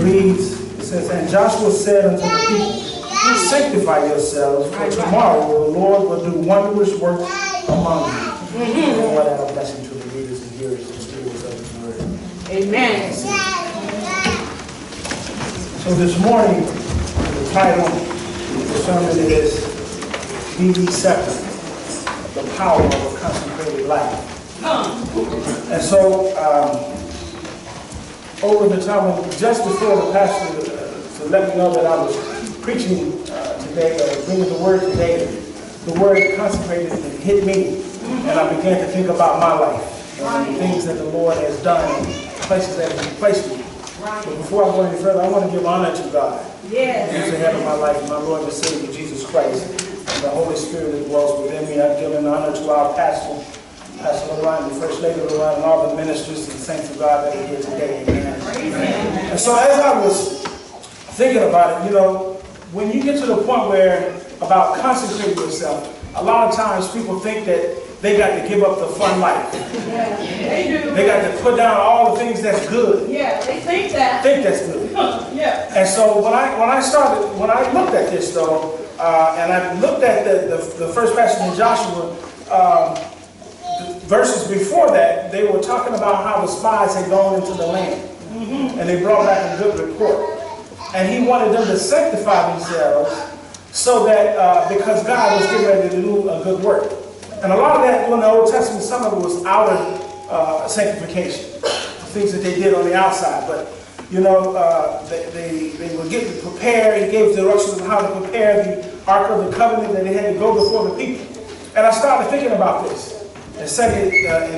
reads, it says, and Joshua said unto the people, sanctify yourselves, for tomorrow the Lord will do wondrous works among you. And what a blessing to the readers and hearers and stewards of His word. Amen. So this morning, the title of the sermon is Be Ye Separate, the Power of a Consecrated Life. And so, over the time, just before the pastor to let me know that I was preaching today, bringing the word today, the word consecrated hit me, and I began to think about my life and the things that the Lord has done, places that He placed me. But before I go any further, I want to give honor to God, who's ahead of my life, my Lord and Savior Jesus Christ, and the Holy Spirit that dwells within me. I've given honor to our pastor, Pastor Lowery, the First Lady Lowery, and all the ministers and saints of God that are here today. Amen. And so as I was thinking about it, you know, when you get to the point where about consecrating yourself, a lot of times people think that they got to give up the fun life. Yeah, they do. They got to put down all the things that's good. Yeah, they think that. Think that's good. Yeah. And so when I looked at this though, and I looked at the first passage in Joshua, the verses before that, they were talking about how the spies had gone into the land. And they brought back a good report. And He wanted them to sanctify themselves so that, because God was getting ready to do a good work. And a lot of that in the Old Testament, some of it was outer sanctification, things that they did on the outside. But, you know, they were getting prepared. He gave directions on how to prepare the Ark of the Covenant, that they had to go before the people. And I started thinking about this. And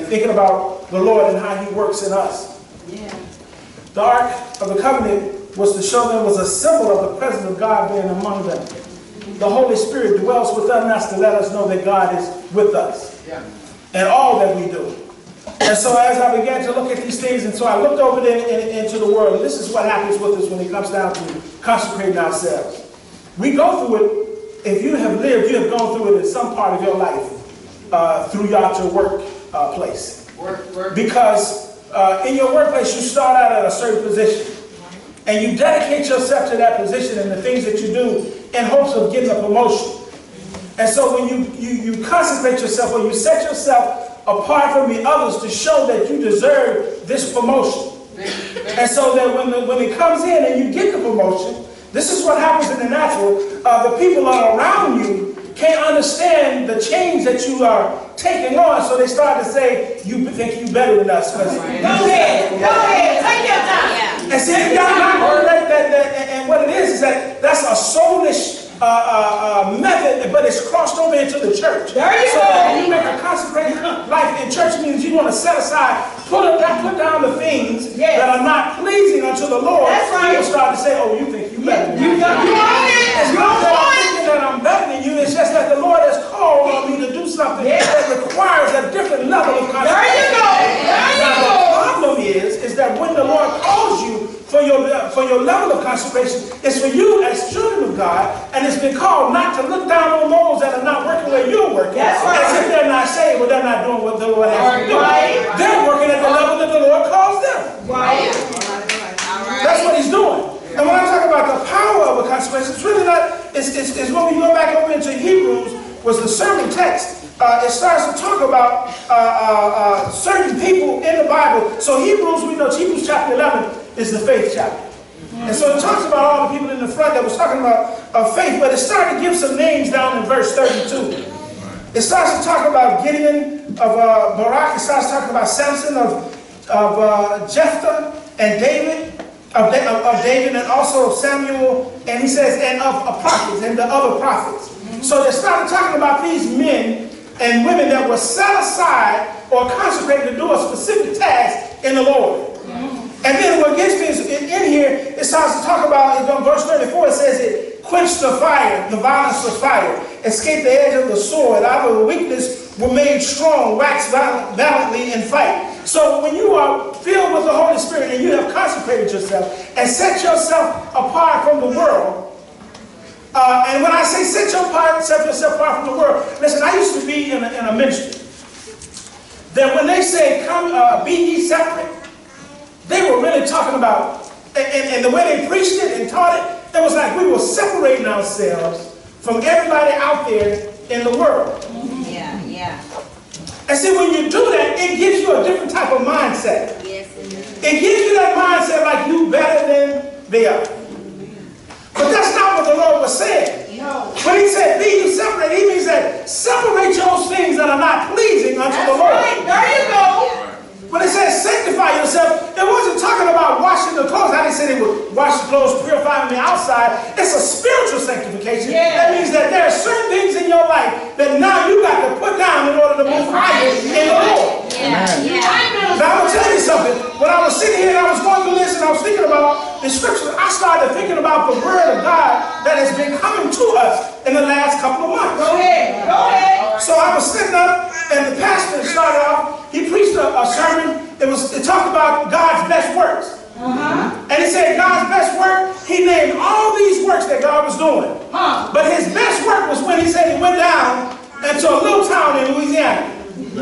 thinking about the Lord and how He works in us. Yeah. The Ark of the Covenant was to show them, was a symbol of the presence of God being among them. The Holy Spirit dwells within us to let us know that God is with us. Yeah. And all that we do. And so as I began to look at these things, and so I looked over there into the world, and this is what happens with us when it comes down to consecrating ourselves. We go through it, if you have lived, you have gone through it in some part of your life. Throughout your work place. Because in your workplace you start out at a certain position and you dedicate yourself to that position and the things that you do in hopes of getting a promotion. And so when you consecrate yourself or you set yourself apart from the others to show that you deserve this promotion. And so that when it comes in and you get the promotion, this is what happens in the natural. The people are around you can't understand the change that you are taking on, so they start to say, you think you better than us. Go ahead, take your time. And see, y'all not heard that, and what it is that that's a soulish method, but it's crossed over into the church. There you go. When you make a consecrated life in church, means you want to set aside, put down the things that are not pleasing unto the Lord. That's right. People start to say, oh, you think you better than me. It's not that I'm thinking that I'm better than you, it's just that the Lord has called on me to do something that requires a different level of consecration. There you go. Now, the problem is that when the Lord calls you for your level of consecration, it's for you as children of God, and it's been called not to look down on those that are not working where you're working. That's right. As if they're not saved, but they're not doing what the Lord has them do. Right. They're working at the level that the Lord calls them. Right. That's what He's doing. And when I talk about the power of a consecration, it's really not, it's when we go back over into Hebrews, was the sermon text. It starts to talk about certain people in the Bible. So Hebrews, we know Hebrews chapter 11 is the faith chapter. And so it talks about all the people in the front that was talking about faith, but it started to give some names down in verse 32. It starts to talk about Gideon of Barak. It starts talking about Samson of Jephthah and David. Of David, and also of Samuel, and he says, and of prophets, and the other prophets. So they started talking about these men and women that were set aside or consecrated to do a specific task in the Lord. And then what gets me is in here, it starts to talk about, in verse 34, it says it, quench the fire, the violence of fire, escape the edge of the sword, out of weakness were made strong, wax valiantly in fight. So when you are filled with the Holy Spirit and you have consecrated yourself and set yourself apart from the world, and when I say set yourself apart from the world, listen, I used to be in a ministry that when they say, come, be ye separate, they were really talking about and the way they preached it and taught it, it was like we were separating ourselves from everybody out there in the world. Yeah, yeah. And see, when you do that, it gives you a different type of mindset. Yes, it is. It gives you that mindset like you better than they are. But that's not what the Lord was saying. No. When he said, be you separate, he means that separate those things that are not pleasing unto That's the Lord. right. There you go. When it says sanctify yourself, it wasn't talking about washing the clothes. I didn't say they would wash the clothes, purify them on the outside. It's a spiritual sanctification. Yeah. That means that there are certain things in your life that now you got to put down in order to move higher in the Lord. Yeah, yeah. Now I'm going to tell you something. When I was sitting here and I was going through this and I was thinking about the scripture, I started thinking about the word of God that has been coming to us in the last couple of months. Go ahead. Go ahead. So I was sitting up and the pastor started off, he preached a sermon. It talked about God's best works. And he said God's best work, he named all these works that God was doing. But his best work was when he said he went down into a little town in Louisiana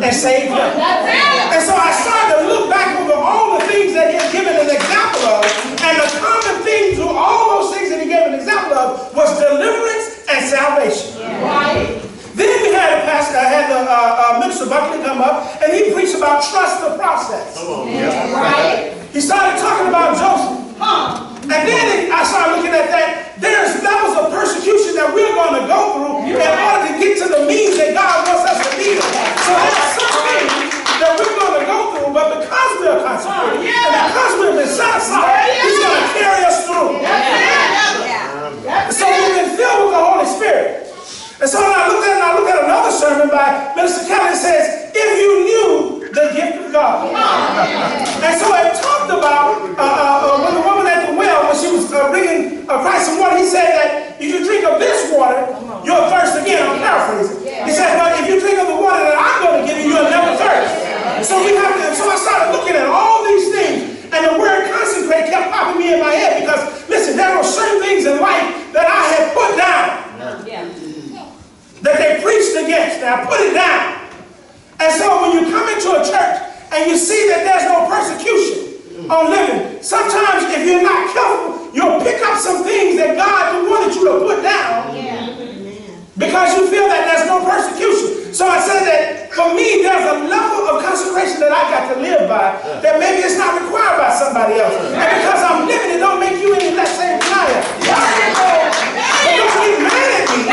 and saved them. And so I started to look back over all the things that he had given an example of, and the common theme to all those things that he gave an example of was deliverance and salvation. Right. Then we had a pastor, Minister Buckley come up, and he preached about trust the process. Right. He started talking about Joseph. And then I started looking at that. There's levels of persecution that we're going to go through in order to get to the means that God wants us to be. So there's some things that we're going to go through, but because we're consecrated, and because we've been set aside, He's going to carry us through. So we've been filled with the Holy Spirit. And so when I look at another sermon by Minister Kelly, it says, if you knew the gift of God. And so it talked about when the woman at the well, when she was bringing Christ some water, he said that if you drink of this water, you'll thirst again. I'm paraphrasing. He said, but if you drink of the water that I'm going to give you, you'll never thirst. So so I started looking at all these things, and the word consecrate kept popping me in my head because, listen, there were certain things in life that I had put down. That they preached against, and I put it down. And so when you come into a church and you see that there's no persecution on living, sometimes if you're not careful, you'll pick up some things that God wanted you to put down because you feel that there's no persecution. So I said that for me, there's a level of consecration that I got to live by that maybe it's not required by somebody else. And because I'm living, it don't make you any less saved than I am. But don't get mad at me.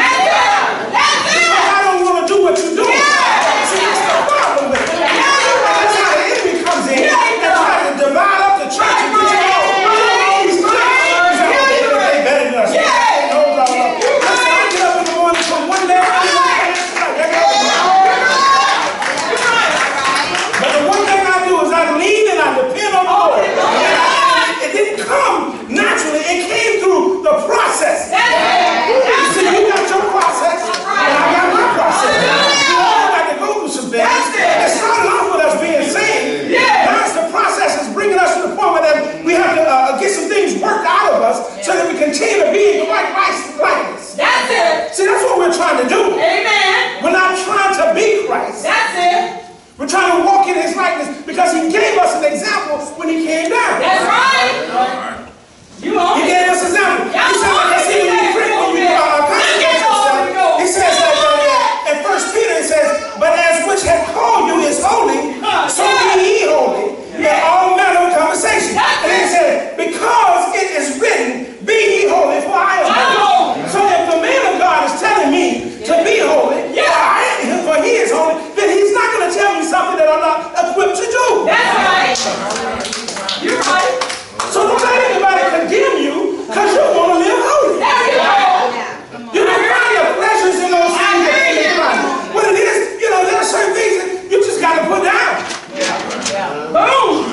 I don't want to do what you're doing. See, that's the problem with it. That's how the enemy comes in and tries to divide up the church and get you all these things. They better than us. They know about us. Listen, I get up in the morning from one day to the next. But the one thing I do is I lean and I depend on the Lord. It didn't come naturally. It came through the process. See, you got your process, and I got my process. We all got to go through some things. It started off with us being saved. Now it's the process is bringing us to the point where that we have to get some things worked out of us so that we continue to be in the right likeness. That's it. See, that's what we're trying to do. Amen. We're not trying to be Christ. That's it. We're trying to walk in His likeness because He gave us an example when He came down. That's right. You He gave us an example. He said, like I see when you drink, when you consecrate yourself, He says that in 1 Peter, it says, but as which hath called you is holy, so be ye holy in all manner of conversation. And He said, because it is written, be ye holy, for I am holy. So if the man of God is telling me to be holy, for He is holy, then He's not going to tell me something that I'm not equipped to do. That's right. You're right. So don't let anybody condemn you because you want to live holy. There you go. You can find your pleasures in those things that you can find. What it is, there are certain things that you just got to put down. Boom.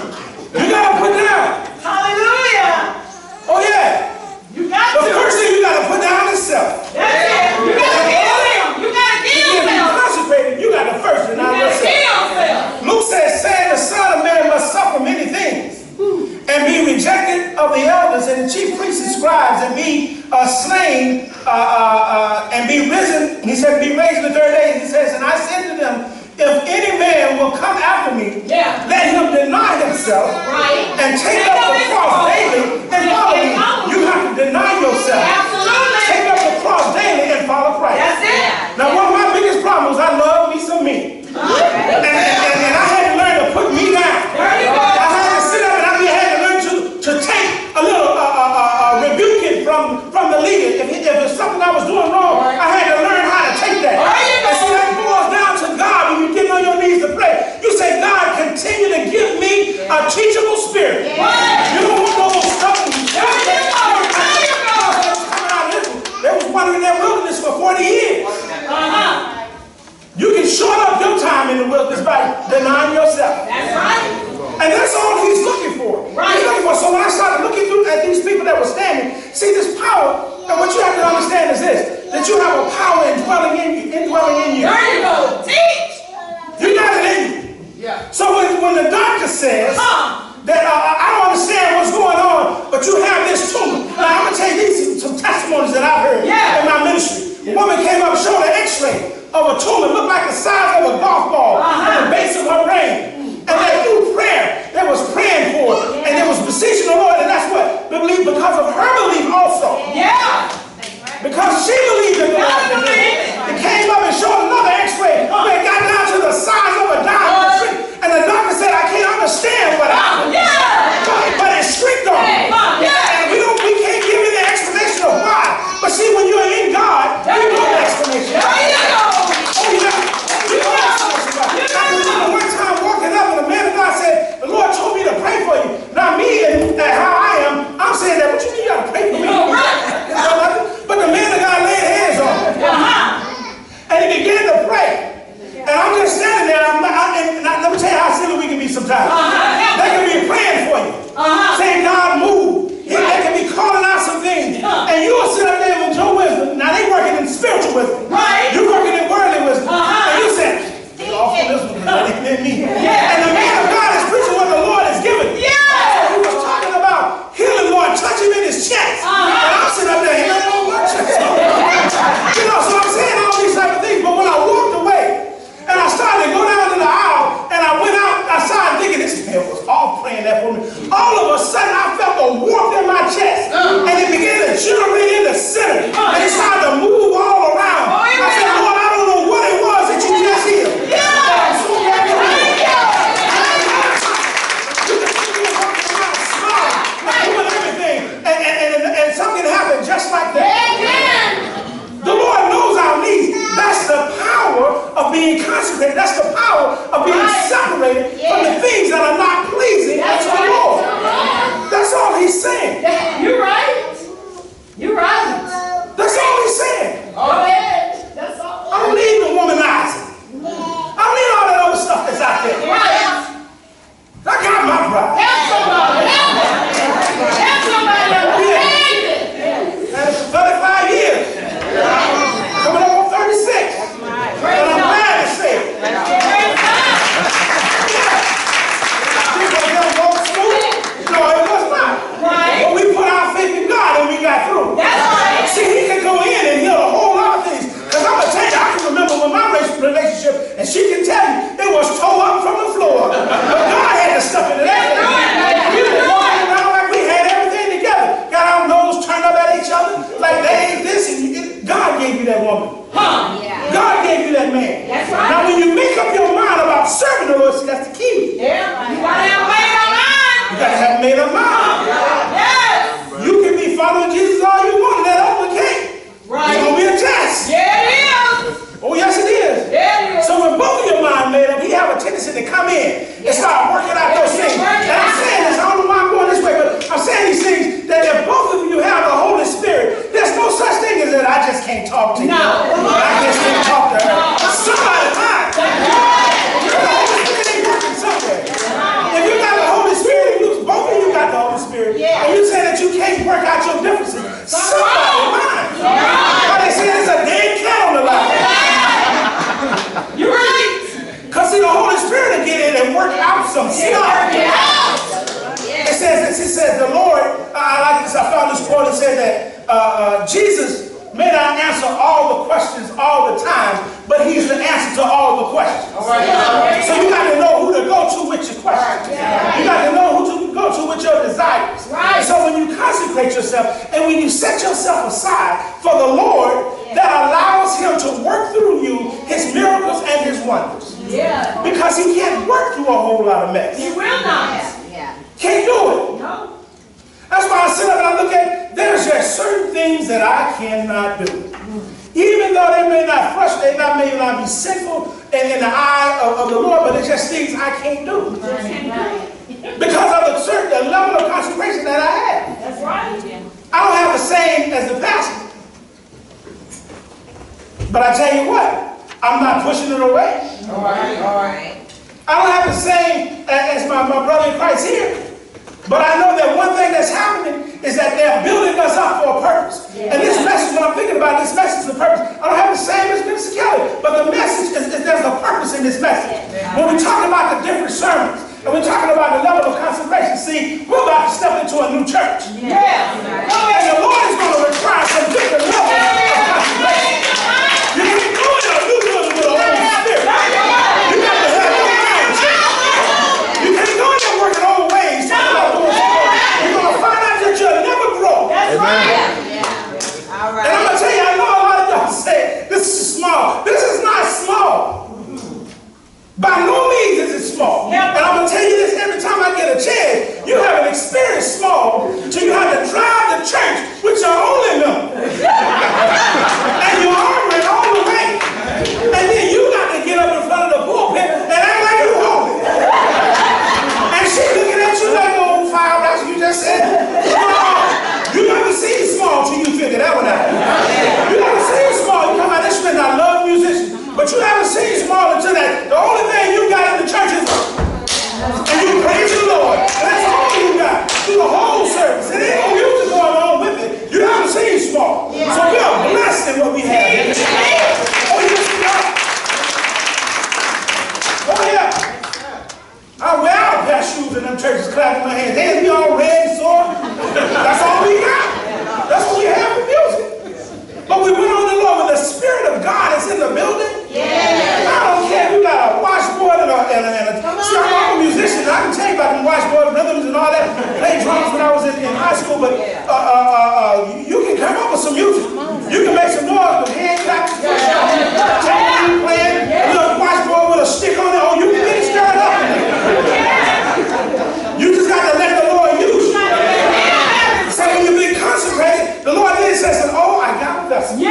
You got to put down. Hallelujah. Oh, yeah. You got The to. first thing you got to put down is self. That's it. You got to kill him. You got to kill If him. you're consecrated, you got to first deny You got to yourself. kill yourself. Luke says, saying the Son of Man must suffer many things and be rejected of the elders and the chief priests and scribes and be slain and be risen. He said, be raised the third day. He says, and I said to them, if any man will come after me, let him deny himself and take up the cross daily and follow me. You have to deny yourself. Absolutely. Take up the cross daily and follow Christ. That's it. Now, one of my biggest problems, I love me some me. And I had to learn to put me down. There you go. I had to sit up and I had to learn to take a little rebuking from the leader. If it's something I was doing wrong, I had to learn how to take that. And see, that boils down to God when you get on your knees to pray. You say, God, continue to give me a teachable spirit. You don't want no more stuff. There was one in that wilderness for 40 years. You can short up your time in the wilderness by denying yourself. That's right. And that's all he's looking for. He's looking for. So when I started looking through at these people that were standing, see this power, and what you have to understand is this, that you have a power indwelling in you. There you go. Teach. You got it in you. Yeah. So when the doctor says that I don't understand what's going on, but you have this tumor. Now I'm going to tell you these some testimonies that I've heard in my ministry. A woman came up and showed an x-ray of a tumor, looked like the size of a golf ball at the base of her brain. And they through prayer, they was praying for it, and they was beseeching the Lord, and that's what believe because of her belief also. Yeah. Because she believed in the Lord. It came up and showed another x-ray where it got down to the size of a diamond. And the doctor said, I can't understand what happened. But it streaked on me. And we can't give you the explanation of why. But see, when you're in God, you know the explanation. I remember one time walking up and the man of God said, the Lord told me to pray for you. Now me and how I am, I'm saying that, what you mean you gotta pray for me? But the man of God laid hands on him. And he began to pray. And I'm just standing there, and let me tell you how silly we can be sometimes. They can be praying for you. Saying, God, move. They can be calling out some things. And you will sit up there with your wisdom. Now they working in spiritual wisdom. You're working in worldly wisdom. And you say, off of this one, than me. And the man of God is preaching what the Lord has given. So he was talking about healing, Lord, touch him in his chest. And I'm sitting up there, he don't know my chest. So I'm saying all these type of things. But when I walked away, and I started to go down to the aisle, and I went outside thinking, this man was all praying that for me. All of a sudden, I felt a warmth in my chest. And it began to generate in the center. And it started to move all around. I said, Lord, I don't know what it was that you just healed. I'm so glad you're here. You can see me walking around smiling, doing everything. And something happened just like that. The Lord knows our needs. That's the power of being consecrated. That's the power of being separated from the things that are not pleasing unto the Lord. That's all he's saying. You're right. You're right. That's all he's saying. That's all. I don't need the womanizing. I don't need all that other stuff that's out there. I got my pride. Help somebody. Help somebody. That's 35 years. Coming up on 36. And I'm glad to say it. No, it was not. But we put our faith in God and we got through. See, he can go in and heal a whole lot of things. Because I'm going to tell you, I can remember when my relationship, and she can tell you, it was tore up from the floor. But God had to step into that. We were walking around like we had everything together. Got our nose turned up at each other. Like they ain't this. And God gave you that woman. God gave you that man. That's right. Now when you make up your mind about serving the Lord, see, that's the key. You gotta have made up mind. You got to have made up mind. You can be following Jesus all you want, and that open can't. It's going to be a test. Yeah, it is. Oh, yes, it is. Yeah, it is. So when both of your mind made up, he have a tendency to come in and start working out those things. And I'm saying this, I don't know why I'm going this way, but I'm saying these things that if both of you have the Holy Spirit, there's no such thing as that I just can't talk to you. I just can't talk to her. Somebody mind. The Holy Spirit ain't working somewhere. If you got the Holy Spirit, both of you got the Holy Spirit, and you say that you can't work out your differences, somebody mind. But they say there's a dead cat on the line. You're right. Because see, the Holy Spirit will get in and work out some stuff. It says the Lord, I like this, I found this quote, it said that Jesus may not answer all the questions all the time, but he's the answer to all the questions. So you got to know who to go to with your questions. You got to know who to go to with your desires. So when you consecrate yourself and when you set yourself aside for the Lord, that allows him to work through you his miracles and his wonders. Because he can't work through a whole lot of mess. He will not. Can't do it. No. That's why I sit up and I look at, there's just certain things that I cannot do. Even though they may not frustrate, they may not be sinful in the eye of the Lord, but it's just things I can't do. Because of the certain level of consecration that I have. That's right. I don't have the same as the pastor. But I tell you what, I'm not pushing it away. All right. I don't have the same as my brother in Christ here. But I know that one thing that's happening is that they're building us up for a purpose. And this message, when I'm thinking about this message, the purpose, I don't have the same as Minister Kelly. But the message is there's a purpose in this message. When we talk about the different sermons, and we're talking about the level of consecration, see, we're about to step into a new church. And the Lord is going to require some different levels of consecration. You can't do it or you do it with the Holy Spirit. You got to have your mind change. You can't go in there working old ways. You're going to find out that you'll never grow. That's right. And I'm going to tell you, I know a lot of y'all say, this is small. This is not small. By no means is it small. And I'm going to tell you this every time I get a chance. You haven't experienced small until you have to drive to church with your only member. And you're arguing all the way. And then you got to get up in front of the pulpit and act like you holy. And she looking at you like, oh, fire, that's what you just said. You never seen small till you figure that one out. You never seen small. You come out this minute, I love musicians. But you haven't seen small until that. The only thing you got in the church is and you praise the Lord. And that's all you got. Through the whole service. And ain't no music going on with it. You haven't seen small. So we are blessed in what we have. Oh, yes, we are. Oh, yeah. I wear out a pair of shoes in them churches clapping my hands. Hands be all red and sore. That's all we got. That's what we have for music. But we went on the Lord when the Spirit of God is in the building. I don't care if you got a washboard and a see, I'm a musician. I can tell you about the washboard rhythms and all that. Played drums when I was in high school, but you can come up with some music. You can make some noise with hand claps, tambourine playing, a little washboard with a stick on it. Oh, you can get it stirred up. You just got to let the Lord use you. So when you've been consecrated, the Lord then says, oh, I got a vessel.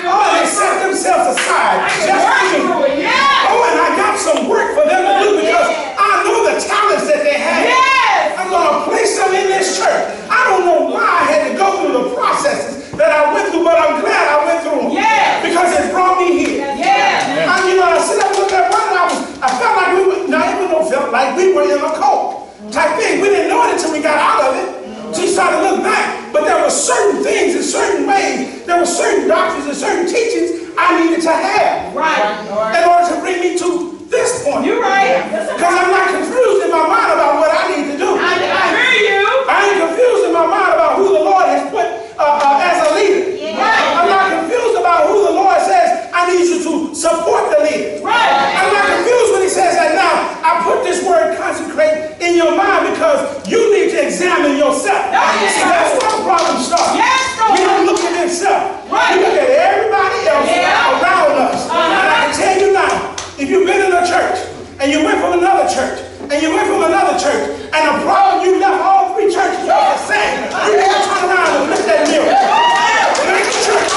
Oh, they set themselves aside just for me. Oh, and I got some work for them to do because I know the talents that they have. I'm going to place them in this church. I don't know why I had to go through the processes that I went through, but I'm glad I went through them. Because it brought me here. I sit up and look at one, I felt like we were, now even though it felt like we were in a cult type thing. We didn't know it until we got out of it. So you started to look back. But there were certain things in certain ways, there were certain doctrines and certain teachings I needed to have. In order to bring me to this point. You're right. Because I'm not confused in my mind about what I need to do. I hear you. I ain't confused in my mind about who the Lord has put as a leader. I'm not confused about who the Lord says I need you to support the leader. I'm not confused when he says that now. I put this word consecrate in your mind because you need to examine yourself. See, that's where the problem starts. We don't look at themselves. We look at everybody else around us. And I can tell you now, if you've been in a church and you went from another church and you went from another church and the problem you left all three churches are the same, you need to turn around and look at that mirror. It ain't the church.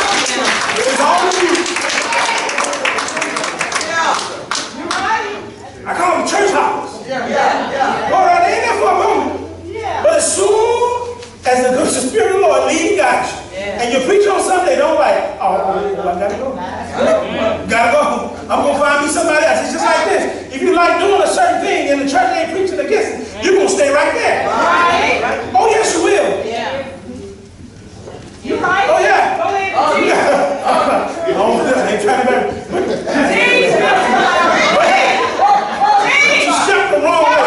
It's all of you. I call them church hoppers. All right, they ain't there for a moment. But as soon as the Spirit of the Lord lead and guide you, and you preach on something they don't like, oh, I gotta go. Gotta go. I'm gonna find me somebody else. It's just like this. If you like doing a certain thing and the church ain't preaching against it, you're gonna stay right there. Oh, yes, you will. You're right. Oh, yeah. Go ahead. I ain't trying to you step the wrong way.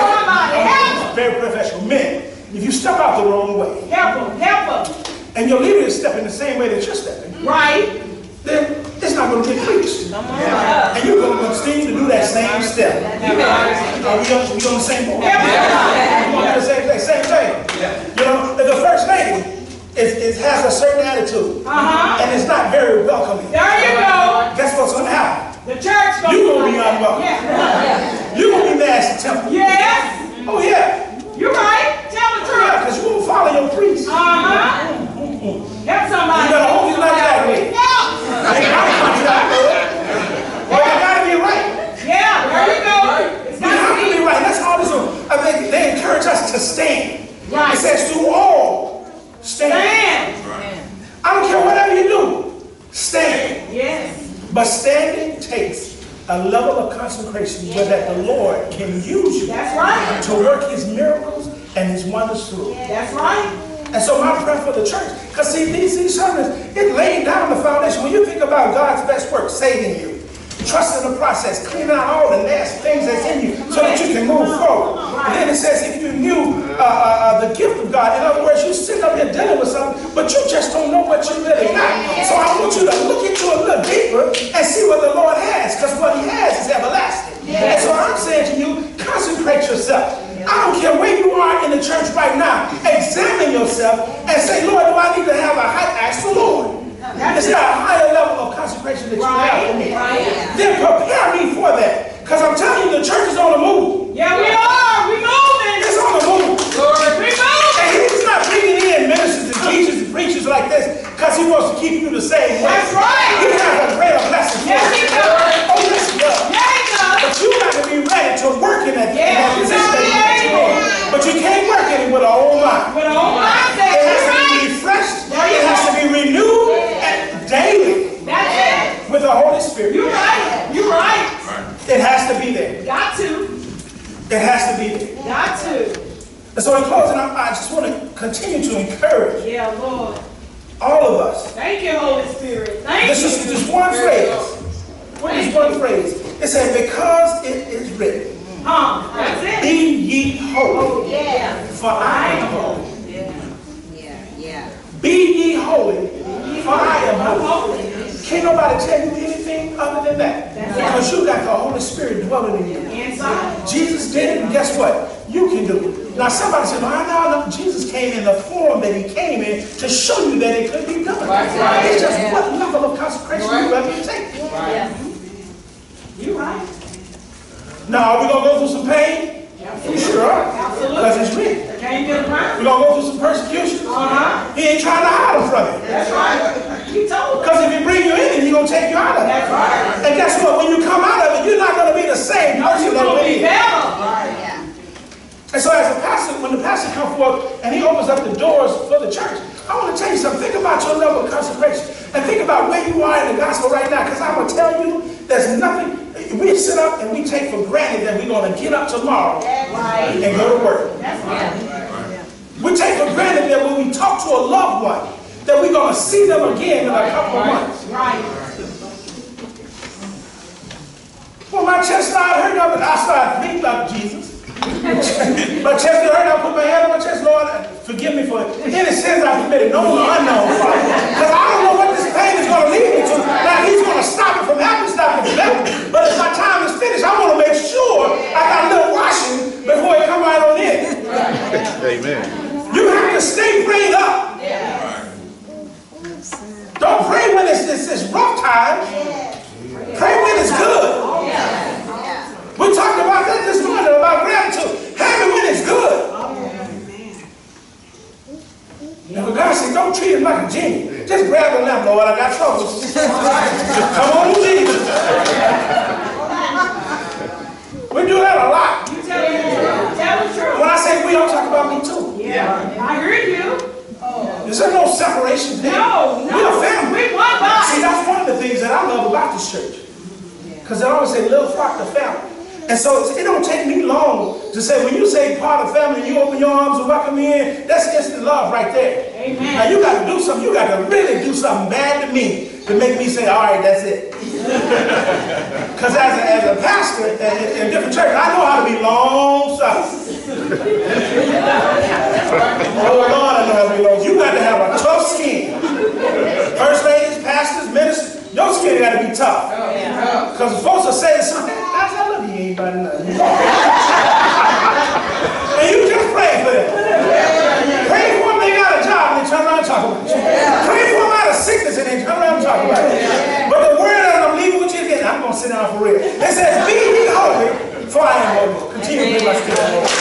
Very professional. Men, if you step out the wrong way, help them. and your leader is stepping the same way that you're stepping, Right. then it's not going to get preached. And you're going to continue to do that same step. Are we on the same board? We're going to do the same thing. You know, the first lady has a certain attitude. And it's not very welcoming. There you go. Guess what's going to happen? The church You're going to be unwelcome. You're going to be nasty tempered. Yes. Oh, yeah. You're right. Tell the truth. Yeah, because you won't follow your priest. Help somebody. You got to hold his life that way. Well, you got to be right. Yeah, there you go. It's You have got to be right. That's all this is. I think they encourage us to stand. Right. It says to all, stand. I don't care whatever you do, stand. Yes. But standing takes a level of consecration where that the Lord can use you That's right. to work his miracles and his wonders through. That's right. And so my prayer for the church, because see, these sermons, it laid down the foundation. When you think about God's best work, saving you, trusting the process, cleaning out all the nasty things that's in you so that you can move forward. And then it says if you knew the gift of God, in other words, you sit up here dealing with something, but you just don't know what you really got. So I want you to look into it a little deeper and see what the Lord has, because what he has is everlasting. And so I'm saying to you, consecrate yourself. I don't care where you are in the church right now. Examine yourself and say, Lord, do I need to have a high? Ask the Lord. Is there a higher level of consecration that you have for me? Then prepare me for that. Because I'm telling you, the church is on the move. Yeah, we are. We moving. It's on the move. We moving. And he's not bringing in ministers and teachers and preachers like this because he wants to keep you the same way. That's right. He has a greater blessing for Yes, he you. does. Oh, yes, he does. Yeah, he does. But you got to be ready to work in that, position that he's in. But you can't work in it with an old mind. With an old mindset. It has That's to be right. refreshed. It has to be renewed daily That's it. with the Holy Spirit. You're right. You're right. It has to be there. Got to. It has to be there. Got to. And so in closing, I just want to continue to encourage Yeah, Lord. all of us. Thank you, Holy Spirit. Thank This you. is just one phrase. This one phrase. It said, because it is written, That's it. be ye holy, Yeah. for I am holy. Yeah. Be ye holy, for I am holy. Holy. Can't nobody tell you anything other than that. Because you got the Holy Spirit dwelling in you. Inside. Jesus did it, and guess what? You can do it. Now somebody said, well, I know Jesus came in the form that he came in to show you that it could be done. It's just what level of consecration you have to take. You're right. Now, are we going to go through some pain? We sure are. Because it's written. Can't get around. We're going to go through some persecution. He ain't trying to hide them from it. That's right. He told us. Because if he bring you in it, he's going to take you out of it. That's right. And guess what? When you come out of it, you're not going to be the same person You're that going to went be in. better. And so as a pastor, when the pastor comes forth and he opens up the doors for the church, I want to tell you something. Think about your level of consecration. And think about where you are in the gospel right now. Because I'm going to tell you, there's nothing. We sit up and we take for granted that we're going to get up tomorrow and go to work. We take for granted that when we talk to a loved one, that we're going to see them again in a couple of months. When my chest started hurting up, I started thinking about Jesus. My chest got hurt, I put my hand on my chest, Lord, forgive me for it. Any sins I committed, known or unknown, because I don't know what this pain is going to lead me to. Now, he's going to stop it from happening, stop it from happening. But if my time is finished, I want to make sure I got a little washing before it come right on in. Amen. You have to stay prayed up. Don't pray when it's rough time. Pray when it's good. We talked about that this morning, about gratitude. Have it when it's good. Now, God said, don't treat him like a genie. Just grab the lamp, Lord. I got troubles. Come on, Jesus. We do that a lot. You tell the truth. When I say we, I'm talking about me too. Yeah, I heard you. There's no separation there. No. We're a family. We one body. See, that's one of the things that I love about this church. Because they always say, little flock to family. And so it don't take me long to say, when you say part of family, you open your arms and welcome me in, that's instant love right there. Amen. Now you got to do something, you got to really do something bad to me to make me say, all right, that's it. Because as a pastor in different churches, I know how to be long suffering. Oh Lord, I know how to be long. You got to have a tough skin. First ladies, pastors, ministers, your skin got to be tough. sit down for real. It says, be ye holy, for I am holy. Continue to be my still.